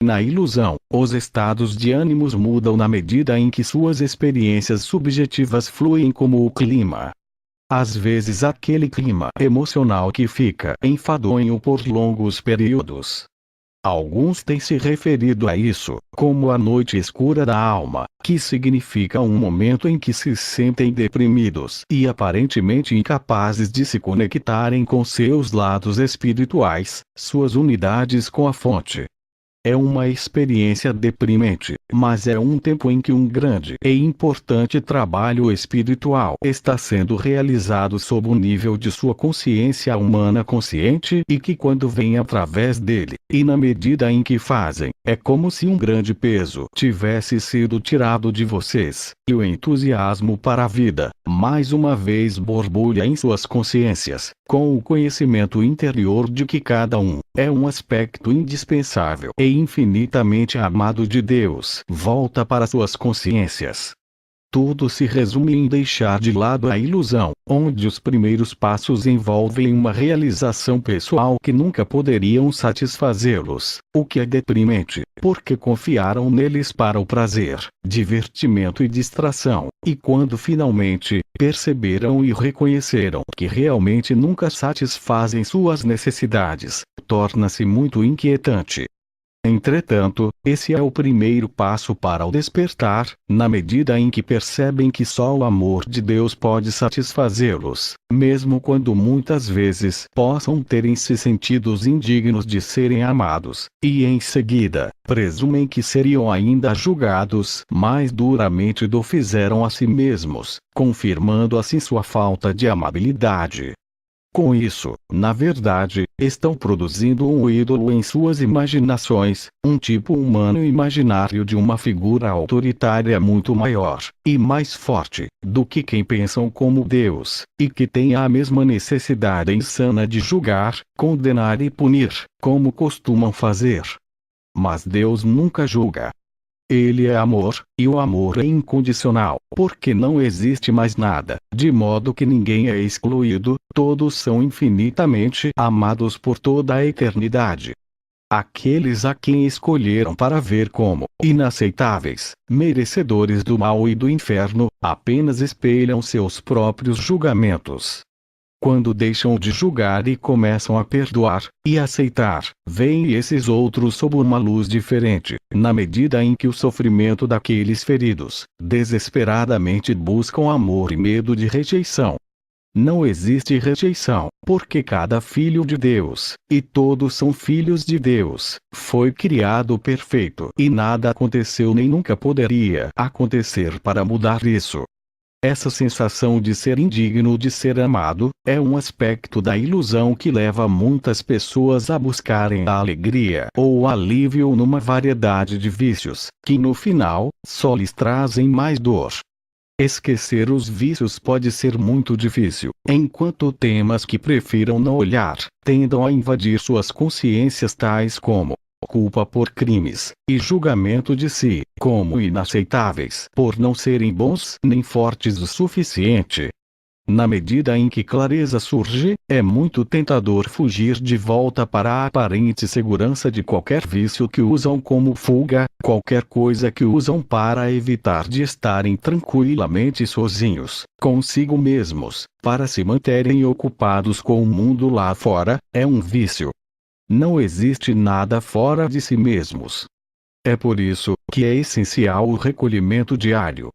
Na ilusão, os estados de ânimos mudam na medida em que suas experiências subjetivas fluem como o clima. Às vezes aquele clima emocional que fica enfadonho por longos períodos. Alguns têm se referido a isso, como a noite escura da alma, que significa um momento em que se sentem deprimidos e aparentemente incapazes de se conectarem com seus lados espirituais, suas unidades com a fonte. É uma experiência deprimente, mas é um tempo em que um grande e importante trabalho espiritual está sendo realizado sob o nível de sua consciência humana consciente e que quando vem através dele, e na medida em que fazem, é como se um grande peso tivesse sido tirado de vocês, e o entusiasmo para a vida, mais uma vez borbulha em suas consciências, com o conhecimento interior de que cada um é um aspecto indispensável e infinitamente amado de Deus, volta para suas consciências. Tudo se resume em deixar de lado a ilusão, onde os primeiros passos envolvem uma realização pessoal que nunca poderiam satisfazê-los, o que é deprimente, porque confiaram neles para o prazer, divertimento e distração, e quando finalmente perceberam e reconheceram que realmente nunca satisfazem suas necessidades, torna-se muito inquietante. Entretanto, esse é o primeiro passo para o despertar, na medida em que percebem que só o amor de Deus pode satisfazê-los, mesmo quando muitas vezes possam terem-se sentidos indignos de serem amados, e em seguida, presumem que seriam ainda julgados mais duramente do que fizeram a si mesmos, confirmando assim sua falta de amabilidade. Com isso, na verdade, estão produzindo um ídolo em suas imaginações, um tipo humano imaginário de uma figura autoritária muito maior, e mais forte, do que quem pensam como Deus, e que tem a mesma necessidade insana de julgar, condenar e punir, como costumam fazer. Mas Deus nunca julga. Ele é amor, e o amor é incondicional, porque não existe mais nada, de modo que ninguém é excluído, todos são infinitamente amados por toda a eternidade. Aqueles a quem escolheram para ver como inaceitáveis, merecedores do mal e do inferno, apenas espelham seus próprios julgamentos. Quando deixam de julgar e começam a perdoar e aceitar, veem esses outros sob uma luz diferente, na medida em que o sofrimento daqueles feridos, desesperadamente buscam amor e medo de rejeição. Não existe rejeição, porque cada filho de Deus, e todos são filhos de Deus, foi criado perfeito e nada aconteceu nem nunca poderia acontecer para mudar isso. Essa sensação de ser indigno de ser amado, é um aspecto da ilusão que leva muitas pessoas a buscarem a alegria ou o alívio numa variedade de vícios, que no final, só lhes trazem mais dor. Esquecer os vícios pode ser muito difícil, enquanto temas que prefiram não olhar, tendam a invadir suas consciências tais como culpa por crimes, e julgamento de si, como inaceitáveis por não serem bons nem fortes o suficiente. Na medida em que clareza surge, é muito tentador fugir de volta para a aparente segurança de qualquer vício que usam como fuga, qualquer coisa que usam para evitar de estarem tranquilamente sozinhos, consigo mesmos, para se manterem ocupados com o mundo lá fora, é um vício. Não existe nada fora de si mesmos. É por isso que é essencial o recolhimento diário.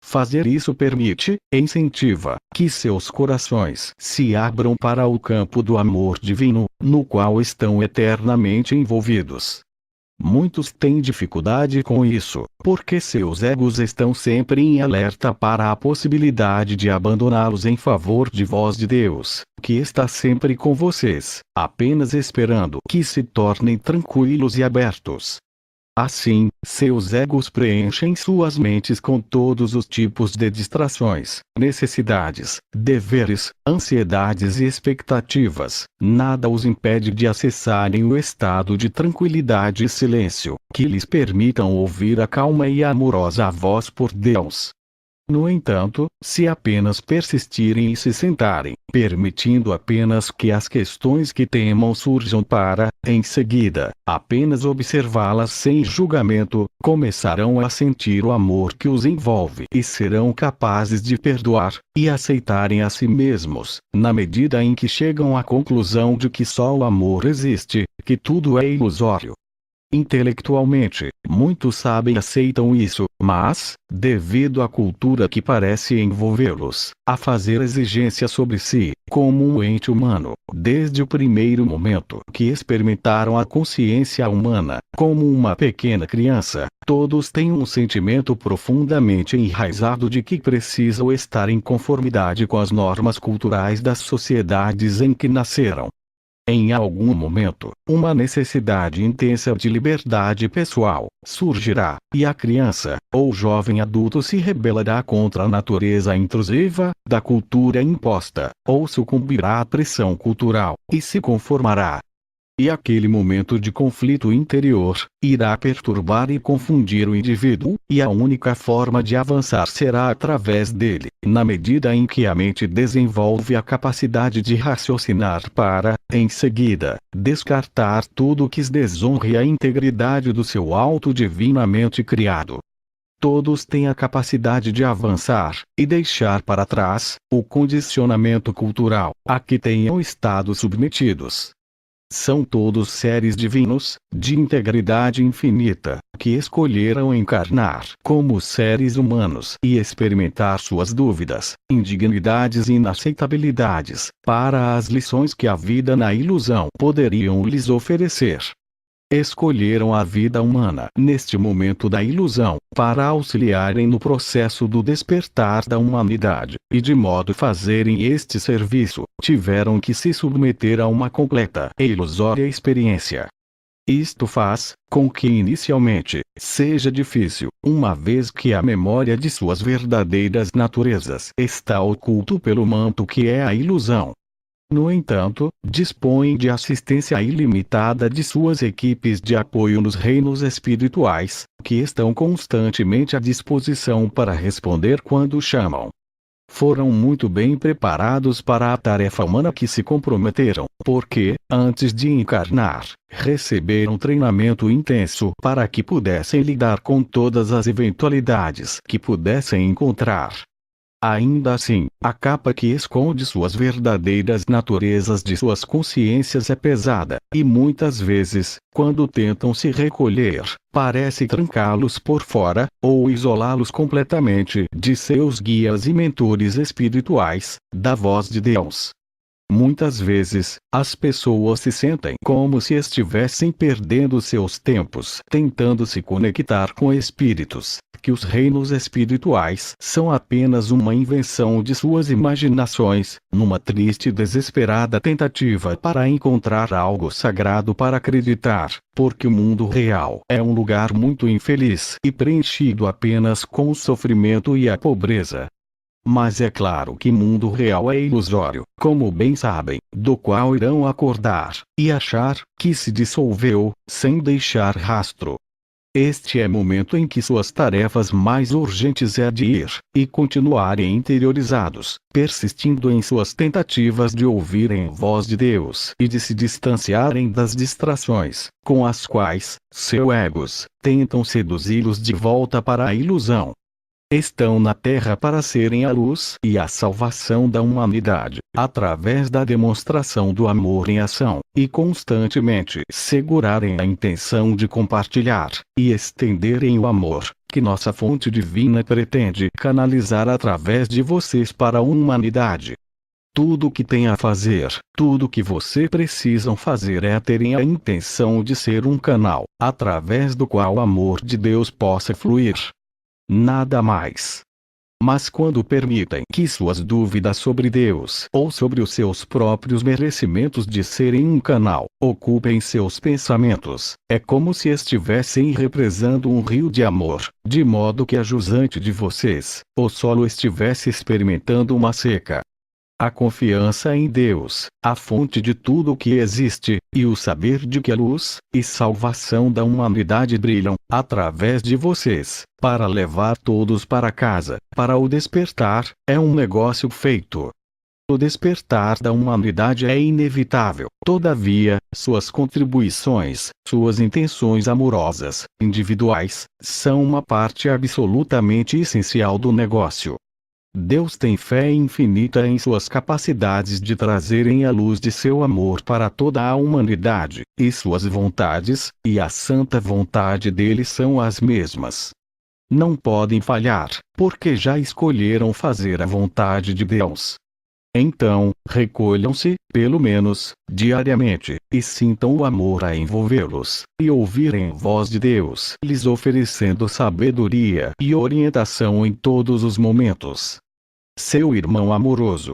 Fazer isso permite, incentiva, que seus corações se abram para o campo do amor divino, no qual estão eternamente envolvidos. Muitos têm dificuldade com isso, porque seus egos estão sempre em alerta para a possibilidade de abandoná-los em favor de voz de Deus, que está sempre com vocês, apenas esperando que se tornem tranquilos e abertos. Assim, seus egos preenchem suas mentes com todos os tipos de distrações, necessidades, deveres, ansiedades e expectativas. Nada os impede de acessarem o estado de tranquilidade e silêncio, que lhes permitam ouvir a calma e amorosa voz por Deus. No entanto, se apenas persistirem e se sentarem, permitindo apenas que as questões que temam surjam para, em seguida, apenas observá-las sem julgamento, começarão a sentir o amor que os envolve e serão capazes de perdoar, e aceitarem a si mesmos, na medida em que chegam à conclusão de que só o amor existe, que tudo é ilusório. Intelectualmente, muitos sabem e aceitam isso, mas, devido à cultura que parece envolvê-los, a fazer exigência sobre si, como um ente humano, desde o primeiro momento que experimentaram a consciência humana, como uma pequena criança, todos têm um sentimento profundamente enraizado de que precisam estar em conformidade com as normas culturais das sociedades em que nasceram. Em algum momento, uma necessidade intensa de liberdade pessoal surgirá, e a criança, ou jovem adulto se rebelará contra a natureza intrusiva da cultura imposta, ou sucumbirá à pressão cultural, e se conformará. E aquele momento de conflito interior irá perturbar e confundir o indivíduo, e a única forma de avançar será através dele, na medida em que a mente desenvolve a capacidade de raciocinar para, em seguida, descartar tudo que desonre a integridade do seu auto divinamente criado. Todos têm a capacidade de avançar e deixar para trás o condicionamento cultural a que tenham estado submetidos. São todos seres divinos, de integridade infinita, que escolheram encarnar como seres humanos e experimentar suas dúvidas, indignidades e inaceitabilidades, para as lições que a vida na ilusão poderiam lhes oferecer. Escolheram a vida humana neste momento da ilusão, para auxiliarem no processo do despertar da humanidade, e de modo fazerem este serviço, tiveram que se submeter a uma completa e ilusória experiência. Isto faz com que inicialmente seja difícil, uma vez que a memória de suas verdadeiras naturezas está oculto pelo manto que é a ilusão. No entanto, dispõem de assistência ilimitada de suas equipes de apoio nos reinos espirituais, que estão constantemente à disposição para responder quando chamam. Foram muito bem preparados para a tarefa humana que se comprometeram, porque, antes de encarnar, receberam treinamento intenso para que pudessem lidar com todas as eventualidades que pudessem encontrar. Ainda assim, a capa que esconde suas verdadeiras naturezas de suas consciências é pesada, e muitas vezes, quando tentam se recolher, parece trancá-los por fora, ou isolá-los completamente de seus guias e mentores espirituais, da voz de Deus. Muitas vezes, as pessoas se sentem como se estivessem perdendo seus tempos tentando se conectar com espíritos, que os reinos espirituais são apenas uma invenção de suas imaginações, numa triste e desesperada tentativa para encontrar algo sagrado para acreditar, porque o mundo real é um lugar muito infeliz e preenchido apenas com o sofrimento e a pobreza. Mas é claro que o mundo real é ilusório, como bem sabem, do qual irão acordar, e achar que se dissolveu, sem deixar rastro. Este é o momento em que suas tarefas mais urgentes é de ir, e continuarem interiorizados, persistindo em suas tentativas de ouvirem a voz de Deus e de se distanciarem das distrações, com as quais, seus egos, tentam seduzi-los de volta para a ilusão. Estão na Terra para serem a luz e a salvação da humanidade, através da demonstração do amor em ação, e constantemente segurarem a intenção de compartilhar e estenderem o amor, que nossa fonte divina pretende canalizar através de vocês para a humanidade. Tudo o que tem a fazer, tudo o que você precisam fazer é terem a intenção de ser um canal, através do qual o amor de Deus possa fluir. Nada mais. Mas quando permitem que suas dúvidas sobre Deus ou sobre os seus próprios merecimentos de serem um canal, ocupem seus pensamentos, é como se estivessem represando um rio de amor, de modo que a jusante de vocês, o solo estivesse experimentando uma seca. A confiança em Deus, a fonte de tudo o que existe, e o saber de que a luz e salvação da humanidade brilham, através de vocês, para levar todos para casa, para o despertar, é um negócio feito. O despertar da humanidade é inevitável. Todavia, suas contribuições, suas intenções amorosas, individuais, são uma parte absolutamente essencial do negócio. Deus tem fé infinita em suas capacidades de trazerem a luz de seu amor para toda a humanidade, e suas vontades, e a santa vontade dele são as mesmas. Não podem falhar, porque já escolheram fazer a vontade de Deus. Então, recolham-se, pelo menos, diariamente, e sintam o amor a envolvê-los, e ouvirem a voz de Deus lhes oferecendo sabedoria e orientação em todos os momentos. Seu irmão amoroso,